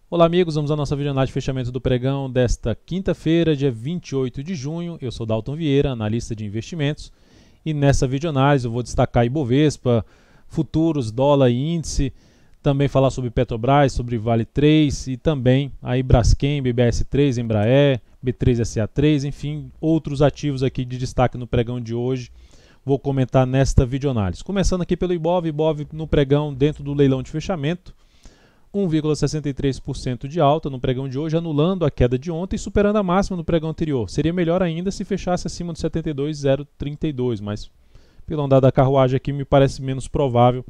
Olá amigos, vamos à nossa videoanálise de fechamento do pregão desta quinta-feira, dia 28 de junho. Eu sou Dalton Vieira, analista de investimentos, e nessa videoanálise eu vou destacar Ibovespa, futuros, dólar e índice, também falar sobre Petrobras, sobre Vale 3 e também aí Braskem, BBS3, Embraer, B3SA3, enfim, outros ativos aqui de destaque no pregão de hoje. Vou comentar nesta videoanálise. Começando aqui pelo Ibov no pregão dentro do leilão de fechamento, 1,63% de alta no pregão de hoje, anulando a queda de ontem e superando a máxima no pregão anterior. Seria melhor ainda se fechasse acima de 72,032, mas pelo andar da carruagem aqui me parece menos provável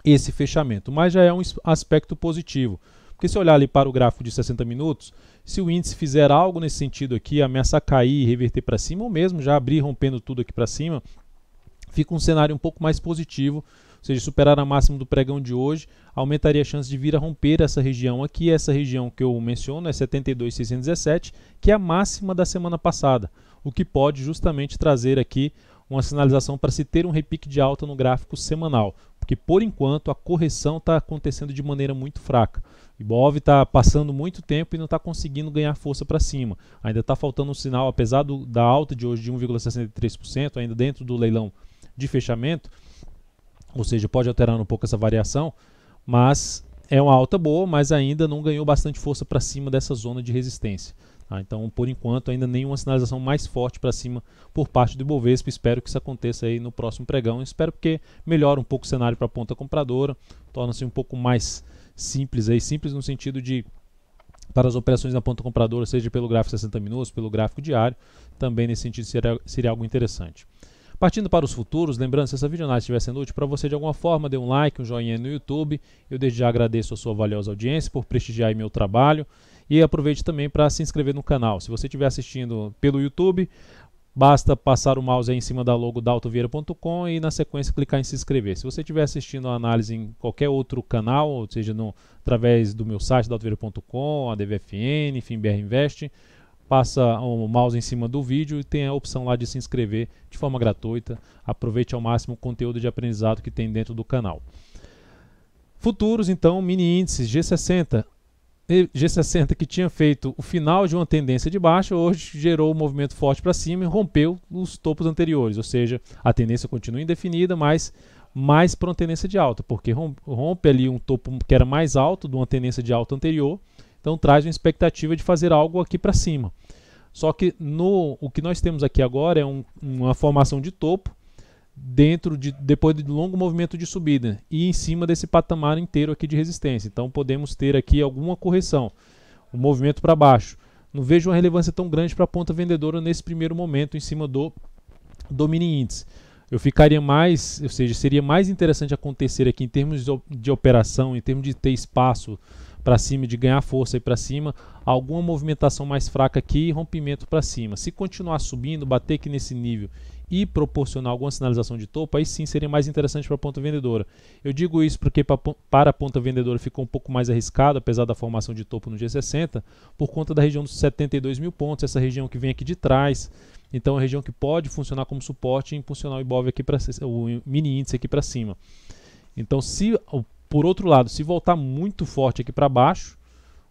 esse fechamento. Mas já é um aspecto positivo, porque se olhar ali para o gráfico de 60 minutos, se o índice fizer algo nesse sentido aqui, ameaçar cair e reverter para cima, ou mesmo já abrir rompendo tudo aqui para cima, fica um cenário um pouco mais positivo, ou seja, superar a máxima do pregão de hoje, aumentaria a chance de vir a romper essa região aqui. Essa região que eu menciono é 72.617, que é a máxima da semana passada, o que pode justamente trazer aqui uma sinalização para se ter um repique de alta no gráfico semanal, porque por enquanto a correção está acontecendo de maneira muito fraca. O Ibov está passando muito tempo e não está conseguindo ganhar força para cima. Ainda está faltando um sinal, apesar da alta de hoje de 1,63%, ainda dentro do leilão de fechamento, ou seja, pode alterar um pouco essa variação, mas é uma alta boa, mas ainda não ganhou bastante força para cima dessa zona de resistência. Tá? Então, por enquanto, ainda nenhuma sinalização mais forte para cima por parte do Ibovespa. Espero que isso aconteça aí no próximo pregão. Espero que melhore um pouco o cenário para a ponta compradora, torna-se um pouco mais simples aí, simples no sentido de para as operações na ponta compradora, seja pelo gráfico 60 minutos, pelo gráfico diário, também nesse sentido seria algo interessante. Partindo para os futuros, lembrando, se essa videoanálise estiver sendo útil para você de alguma forma, dê um like, um joinha no YouTube. Eu desde já agradeço a sua valiosa audiência por prestigiar meu trabalho. E aproveite também para se inscrever no canal. Se você estiver assistindo pelo YouTube, basta passar o mouse aí em cima da logo daltonvieira.com e na sequência clicar em se inscrever. Se você estiver assistindo a análise em qualquer outro canal, ou seja, através do meu site daltonvieira.com, a DVFN, enfim, BR Invest, passa o mouse em cima do vídeo e tem a opção lá de se inscrever de forma gratuita. Aproveite ao máximo o conteúdo de aprendizado que tem dentro do canal. Futuros, então, mini índices G60. G60 que tinha feito o final de uma tendência de baixa, hoje gerou um movimento forte para cima e rompeu os topos anteriores. Ou seja, a tendência continua indefinida, mas mais para uma tendência de alta, porque rompe ali um topo que era mais alto de uma tendência de alta anterior. Então traz uma expectativa de fazer algo aqui para cima. Só que o que nós temos aqui agora é uma formação de topo depois de longo movimento de subida e em cima desse patamar inteiro aqui de resistência. Então podemos ter aqui alguma correção, um movimento para baixo. Não vejo uma relevância tão grande para a ponta vendedora nesse primeiro momento em cima do mini índice. Eu ficaria mais, ou seja, seria mais interessante acontecer aqui em termos de operação, em termos de ter espaço para cima, de ganhar força aí para cima, alguma movimentação mais fraca aqui e rompimento para cima. Se continuar subindo, bater aqui nesse nível e proporcionar alguma sinalização de topo, aí sim seria mais interessante para a ponta vendedora. Eu digo isso porque para a ponta vendedora ficou um pouco mais arriscado, apesar da formação de topo no G60, por conta da região dos 72 mil pontos, essa região que vem aqui de trás. Então é uma região que pode funcionar como suporte e impulsionar o Ibov aqui o mini índice aqui para cima. Então, por outro lado, se voltar muito forte aqui para baixo,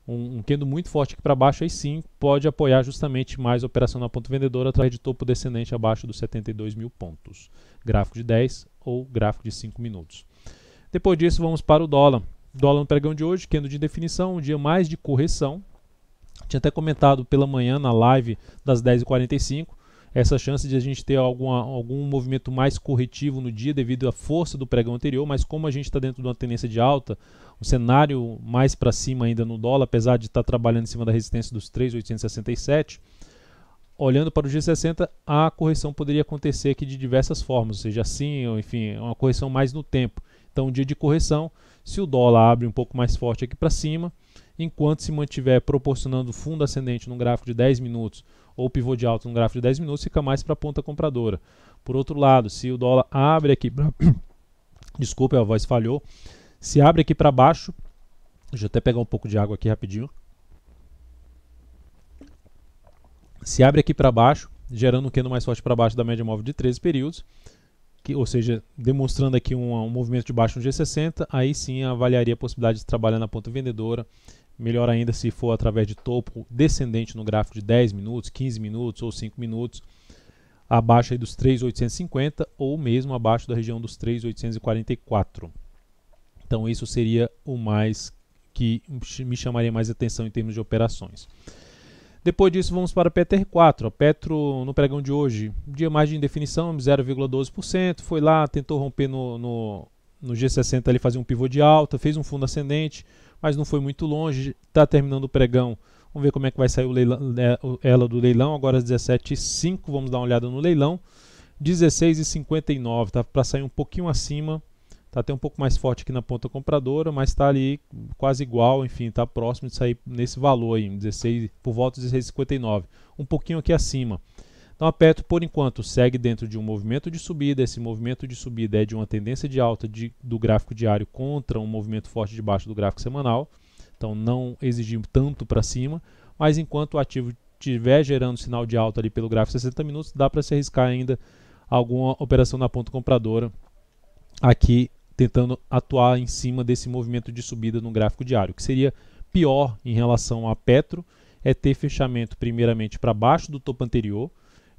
um candle muito forte aqui para baixo, aí sim pode apoiar justamente mais a operação na ponta vendedora através de topo descendente abaixo dos 72 mil pontos. Gráfico de 10 ou gráfico de 5 minutos. Depois disso, vamos para o dólar. Dólar no pregão de hoje, candle de definição, um dia mais de correção. Tinha até comentado pela manhã na live das 10h45. Essa chance de a gente ter algum movimento mais corretivo no dia devido à força do pregão anterior, mas como a gente está dentro de uma tendência de alta, um cenário mais para cima ainda no dólar, apesar de estar trabalhando em cima da resistência dos 3.867, olhando para o G60, a correção poderia acontecer aqui de diversas formas, ou seja, assim, enfim, uma correção mais no tempo. Então, um dia de correção, se o dólar abre um pouco mais forte aqui para cima, enquanto se mantiver proporcionando fundo ascendente no gráfico de 10 minutos ou pivô de alta no gráfico de 10 minutos, fica mais para a ponta compradora. Por outro lado, se o dólar abre aqui desculpa, a voz falhou. Se abre aqui para baixo, deixa eu até pegar um pouco de água aqui rapidinho. Se abre aqui para baixo, gerando um candle mais forte para baixo da média móvel de 13 períodos, ou seja, demonstrando aqui um movimento de baixo no G60, aí sim avaliaria a possibilidade de trabalhar na ponta vendedora. Melhor ainda se for através de topo descendente no gráfico de 10 minutos, 15 minutos ou 5 minutos, abaixo aí dos 3.850 ou mesmo abaixo da região dos 3.844. Então isso seria o mais que me chamaria mais atenção em termos de operações. Depois disso vamos para a PTR4. A Petro no pregão de hoje, dia mais de indefinição, 0,12%, foi lá, tentou romper no G60 ali, fazer um pivô de alta, fez um fundo ascendente, mas não foi muito longe, está terminando o pregão. Vamos ver como é que vai sair o leilão, ela do leilão, agora às 17h05, vamos dar uma olhada no leilão. 16h59, tá para sair um pouquinho acima, está até um pouco mais forte aqui na ponta compradora, mas está ali quase igual, enfim, está próximo de sair nesse valor aí, 16, por volta de 16,59, um pouquinho aqui acima. Então a Petro, por enquanto, segue dentro de um movimento de subida. Esse movimento de subida é de uma tendência de alta do gráfico diário contra um movimento forte de baixo do gráfico semanal. Então não exigir tanto para cima, mas enquanto o ativo estiver gerando sinal de alta ali pelo gráfico 60 minutos, dá para se arriscar ainda alguma operação na ponta compradora aqui, tentando atuar em cima desse movimento de subida no gráfico diário. O que seria pior em relação a Petro é ter fechamento primeiramente para baixo do topo anterior,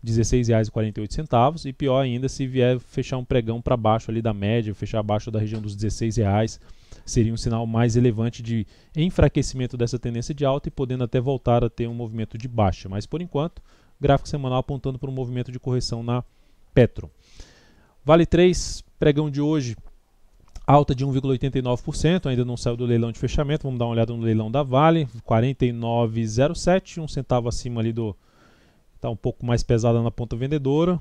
R$ 16,48, e pior ainda se vier fechar um pregão para baixo ali da média, fechar abaixo da região dos R$ 16, seria um sinal mais relevante de enfraquecimento dessa tendência de alta e podendo até voltar a ter um movimento de baixa. Mas por enquanto, gráfico semanal apontando para um movimento de correção na Petro. Vale 3, pregão de hoje, alta de 1,89%, ainda não saiu do leilão de fechamento. Vamos dar uma olhada no leilão da Vale, 49,07, um centavo acima ali do... Está um pouco mais pesada na ponta vendedora,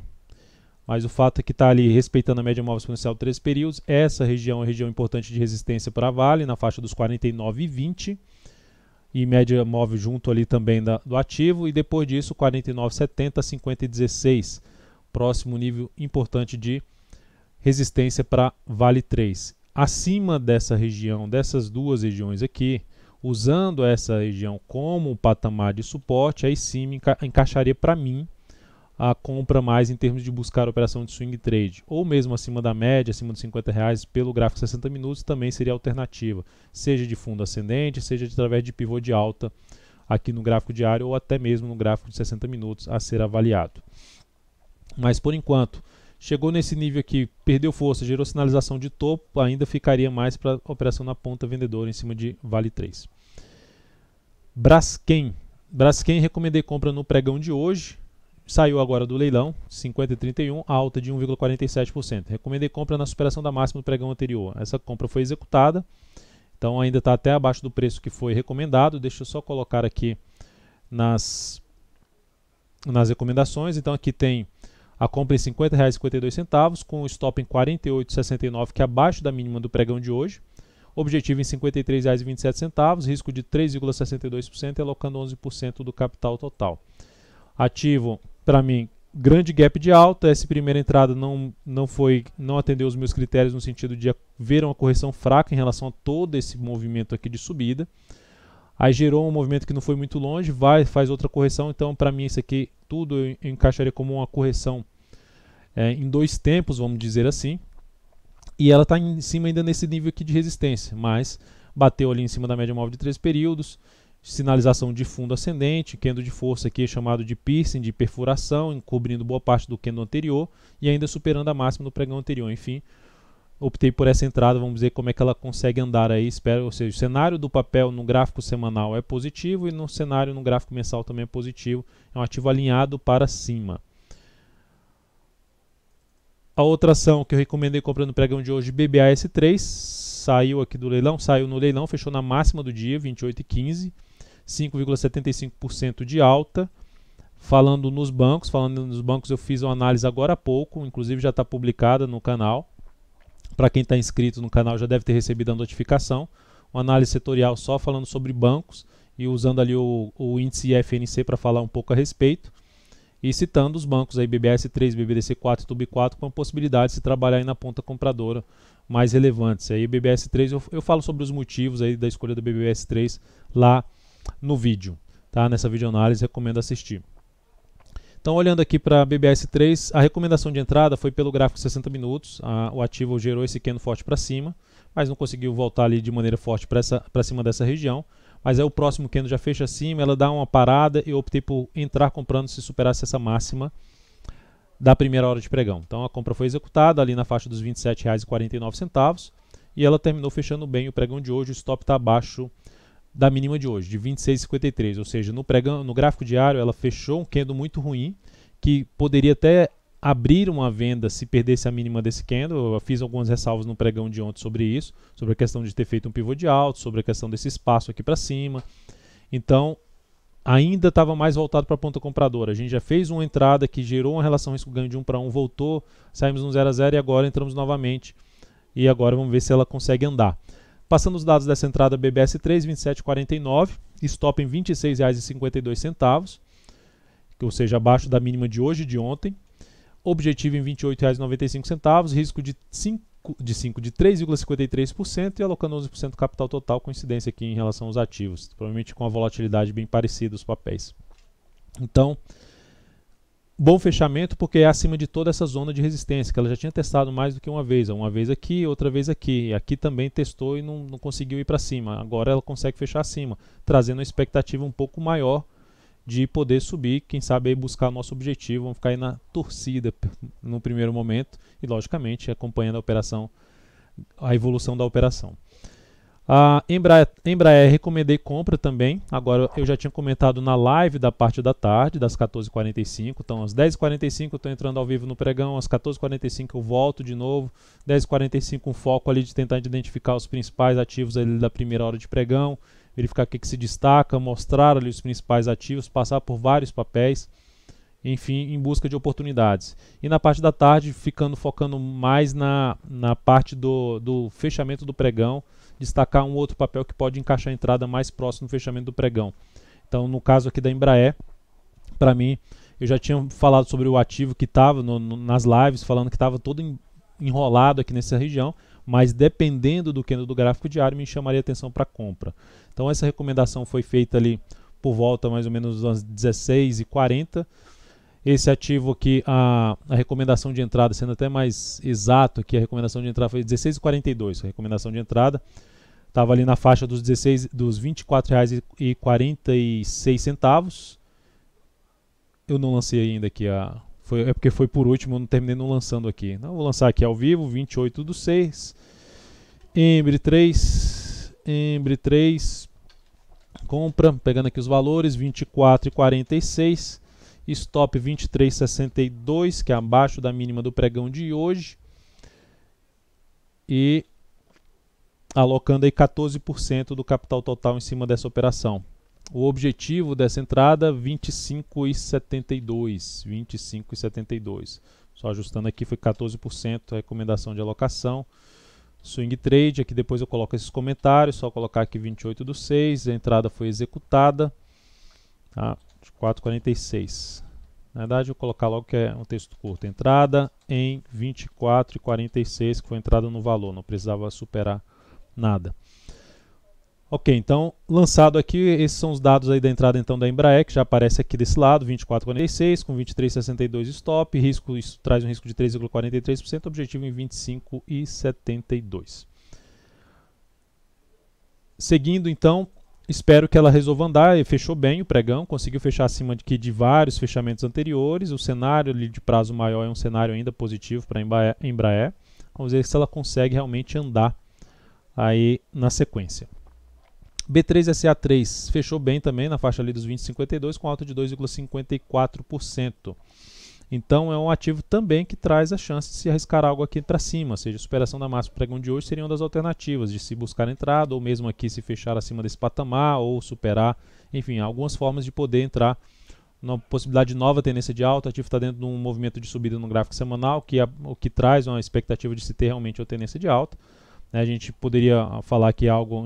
mas o fato é que está ali respeitando a média móvel exponencial de 13 períodos. Essa região é uma região importante de resistência para a Vale, na faixa dos 49,20, e média móvel junto ali também do ativo, e depois disso 49,70, 50,16, próximo nível importante de resistência para Vale 3. Acima dessa região, dessas duas regiões aqui, usando essa região como patamar de suporte, aí sim encaixaria para mim a compra mais em termos de buscar operação de swing trade, ou mesmo acima da média, acima dos R$50 pelo gráfico 60 minutos, também seria alternativa, seja de fundo ascendente, seja através de pivô de alta aqui no gráfico diário, ou até mesmo no gráfico de 60 minutos a ser avaliado. Mas por enquanto, chegou nesse nível aqui, perdeu força, gerou sinalização de topo, ainda ficaria mais para operação na ponta vendedora em cima de Vale 3. Braskem recomendei compra no pregão de hoje, saiu agora do leilão, 50,31, alta de 1,47%. Recomendei compra na superação da máxima do pregão anterior. Essa compra foi executada, então ainda está até abaixo do preço que foi recomendado. Deixa eu só colocar aqui nas recomendações. Então aqui tem a compra em R$ 50,52, com o stop em R$ 48,69, que é abaixo da mínima do pregão de hoje. Objetivo em R$ 53,27, risco de 3,62% e alocando 11% do capital total. Ativo, para mim, grande gap de alta. Essa primeira entrada não atendeu os meus critérios no sentido de ver uma correção fraca em relação a todo esse movimento aqui de subida. Aí gerou um movimento que não foi muito longe, faz outra correção. Então, para mim, isso aqui tudo eu encaixaria como uma correção em dois tempos, vamos dizer assim. E ela está em cima ainda nesse nível aqui de resistência, mas bateu ali em cima da média móvel de 3 períodos, sinalização de fundo ascendente, candle de força aqui é chamado de piercing, de perfuração, encobrindo boa parte do candle anterior e ainda superando a máxima do pregão anterior. Enfim, optei por essa entrada, vamos ver como é que ela consegue andar aí, ou seja, o cenário do papel no gráfico semanal é positivo e no cenário no gráfico mensal também é positivo, é um ativo alinhado para cima. A outra ação que eu recomendei comprar no pregão de hoje, BBAS3, saiu aqui do leilão, saiu no leilão, fechou na máxima do dia, 28,15, 5,75% de alta. Falando nos bancos, eu fiz uma análise agora há pouco, inclusive já está publicada no canal. Para quem está inscrito no canal já deve ter recebido a notificação. Uma análise setorial só falando sobre bancos e usando ali o índice IFNC para falar um pouco a respeito. E citando os bancos aí, BBAS3, BBDC4 e TUB4, com a possibilidade de se trabalhar aí na ponta compradora mais relevantes. Aí BBAS3, eu falo sobre os motivos aí da escolha do BBAS3 lá no vídeo, tá? Nessa videoanálise recomendo assistir. Então, olhando aqui para a BBS3, a recomendação de entrada foi pelo gráfico 60 minutos. O ativo gerou esse candle forte para cima, mas não conseguiu voltar ali de maneira forte para cima dessa região. Mas aí o próximo candle já fecha acima, ela dá uma parada e eu optei por entrar comprando se superasse essa máxima da primeira hora de pregão. Então a compra foi executada ali na faixa dos R$ 27,49 e ela terminou fechando bem o pregão de hoje. O stop está abaixo da mínima de hoje, de 26,53, ou seja, no gráfico diário ela fechou um candle muito ruim, que poderia até abrir uma venda se perdesse a mínima desse candle. Eu fiz algumas ressalvas no pregão de ontem sobre isso, sobre a questão de ter feito um pivô de alto, sobre a questão desse espaço aqui para cima. Então, ainda estava mais voltado para a ponta compradora. A gente já fez uma entrada que gerou uma relação risco-ganho de 1 para 1, voltou, saímos no 0 a 0 e agora entramos novamente. E agora vamos ver se ela consegue andar. Passando os dados dessa entrada BBS3, 27,49, stop em R$ 26,52, ou seja, abaixo da mínima de hoje e de ontem. Objetivo em R$ 28,95, risco de 3,53% e alocando 11% do capital total, coincidência aqui em relação aos ativos, provavelmente com a volatilidade bem parecida dos papéis. Então, bom fechamento porque é acima de toda essa zona de resistência, que ela já tinha testado mais do que uma vez aqui, outra vez aqui. E aqui também testou e não conseguiu ir para cima. Agora ela consegue fechar acima, trazendo uma expectativa um pouco maior de poder subir, quem sabe aí buscar o nosso objetivo. Vamos ficar aí na torcida no primeiro momento e, logicamente, acompanhando a evolução da operação. A Embraer recomendei compra também. Agora eu já tinha comentado na live da parte da tarde, das 14h45. Então às 10h45 eu estou entrando ao vivo no pregão, às 14h45 eu volto de novo. 10h45 um foco ali de tentar identificar os principais ativos ali da primeira hora de pregão, verificar o que se destaca, mostrar ali os principais ativos, passar por vários papéis, enfim, em busca de oportunidades. E na parte da tarde focando mais na parte do fechamento do pregão, destacar um outro papel que pode encaixar a entrada mais próximo do fechamento do pregão. Então, no caso aqui da Embraer, para mim, eu já tinha falado sobre o ativo que estava nas lives, falando que estava todo enrolado aqui nessa região, mas dependendo do candle do gráfico diário, me chamaria atenção para compra. Então, essa recomendação foi feita ali por volta mais ou menos às 16h40. Esse ativo aqui, a recomendação de entrada, sendo até mais exato aqui, a recomendação de entrada foi 16h42. A recomendação de entrada estava ali na faixa dos R$ 24,46. Eu não lancei ainda aqui é porque foi por último, eu não terminei não lançando aqui. Então, vou lançar aqui ao vivo, 28/6. Embre 3. Compra, pegando aqui os valores, 24,46. Stop 23,62, que é abaixo da mínima do pregão de hoje. E alocando aí 14% do capital total em cima dessa operação. O objetivo dessa entrada, 25,72. Só ajustando aqui foi 14% a recomendação de alocação. Swing trade, aqui depois eu coloco esses comentários, só colocar aqui 28/6, a entrada foi executada, tá? 4,46. Na verdade, eu vou colocar logo que é um texto curto. Entrada em 24,46, que foi entrada no valor, não precisava superar nada. Ok, então, lançado aqui, esses são os dados aí da entrada então da Embraer, que já aparece aqui desse lado, 24,46, com 23,62 stop, isso traz um risco de 3,43%, objetivo em 25,72. Seguindo então, espero que ela resolva andar. Fechou bem o pregão, conseguiu fechar acima de vários fechamentos anteriores. O cenário ali de prazo maior é um cenário ainda positivo para a Embraer. Vamos ver se ela consegue realmente andar aí na sequência. B3SA3 fechou bem também na faixa ali dos 20,52 com alta de 2,54%. Então é um ativo também que traz a chance de se arriscar algo aqui para cima, ou seja, a superação da máxima pregão de hoje seria uma das alternativas de se buscar entrada, ou mesmo aqui se fechar acima desse patamar, ou superar, enfim, algumas formas de poder entrar na possibilidade de nova tendência de alta. O ativo está dentro de um movimento de subida no gráfico semanal, o que traz uma expectativa de se ter realmente uma tendência de alta. A gente poderia falar que algo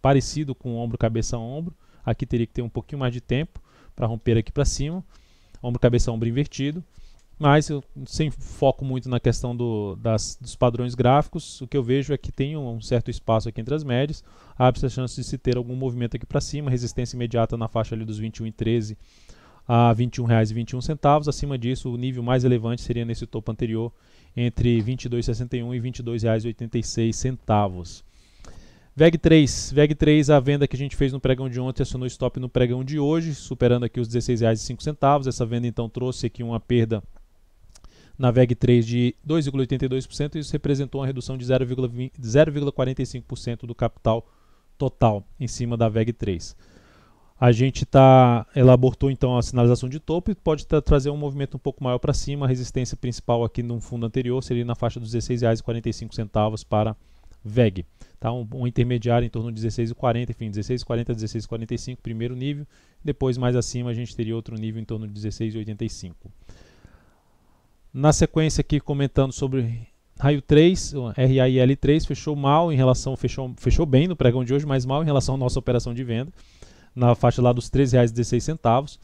parecido com ombro, cabeça, ombro. Aqui teria que ter um pouquinho mais de tempo para romper aqui para cima. Ombro, cabeça, ombro invertido. Mas eu sem foco muito na questão dos padrões gráficos, o que eu vejo é que tem um certo espaço aqui entre as médias. Abre-se a chance de se ter algum movimento aqui para cima. Resistência imediata na faixa ali dos 21,13 a R$ 21,21. Acima disso, o nível mais relevante seria nesse topo anterior, entre R$ 22,61 e R$ 22,86. VEG3, a venda que a gente fez no pregão de ontem acionou stop no pregão de hoje, superando aqui os R$ 16,05. Essa venda então trouxe aqui uma perda na VEG3 de 2,82%, e isso representou uma redução de 0,45% do capital total em cima da VEG3. A gente elaborou então a sinalização de topo e pode trazer um movimento um pouco maior para cima. A resistência principal aqui no fundo anterior seria na faixa dos R$ 16,45 para VEG. Tá? Um intermediário em torno de 16,40, enfim, 16,40 a 16,45, primeiro nível. Depois, mais acima, a gente teria outro nível em torno de 16,85. Na sequência aqui, comentando sobre raio 3, o RAIL3 fechou mal em relação, fechou bem no pregão de hoje, mas mal em relação à nossa operação de venda, na faixa lá dos R$ 13,16.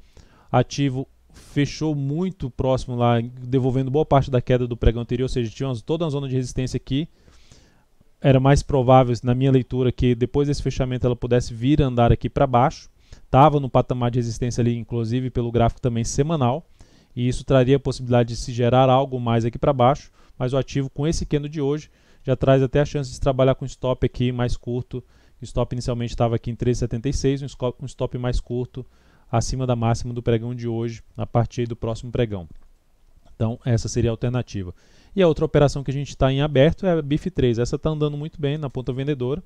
Ativo fechou muito próximo lá, devolvendo boa parte da queda do pregão anterior, ou seja, tinha toda uma zona de resistência aqui. Era mais provável, na minha leitura, que depois desse fechamento ela pudesse vir a andar aqui para baixo. Estava no patamar de resistência ali, inclusive pelo gráfico também semanal, e isso traria a possibilidade de se gerar algo mais aqui para baixo, mas o ativo com esse candle de hoje já traz até a chance de trabalhar com stop aqui mais curto. O stop inicialmente estava aqui em 13,76, um stop mais curto acima da máxima do pregão de hoje, a partir do próximo pregão. Então essa seria a alternativa. E a outra operação que a gente está em aberto é a BIF3. Essa está andando muito bem na ponta vendedora,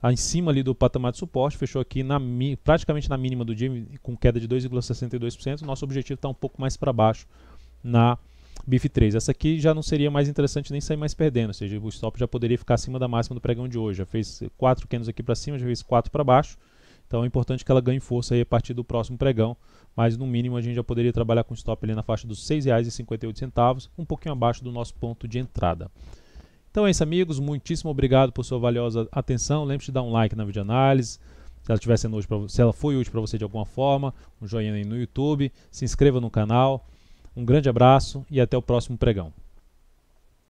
em cima ali do patamar de suporte, fechou aqui praticamente na mínima do dia, com queda de 2,62%. Nosso objetivo está um pouco mais para baixo na BIF3. Essa aqui já não seria mais interessante nem sair mais perdendo, ou seja, o stop já poderia ficar acima da máxima do pregão de hoje. Já fez 4 candles aqui para cima, já fez 4 para baixo. Então é importante que ela ganhe força aí a partir do próximo pregão, mas no mínimo a gente já poderia trabalhar com stop ali na faixa dos R$ 6,58, um pouquinho abaixo do nosso ponto de entrada. Então é isso, amigos, muitíssimo obrigado por sua valiosa atenção. Lembre-se de dar um like na videoanálise, se ela foi útil para você de alguma forma, um joinha aí no YouTube, se inscreva no canal. Um grande abraço e até o próximo pregão.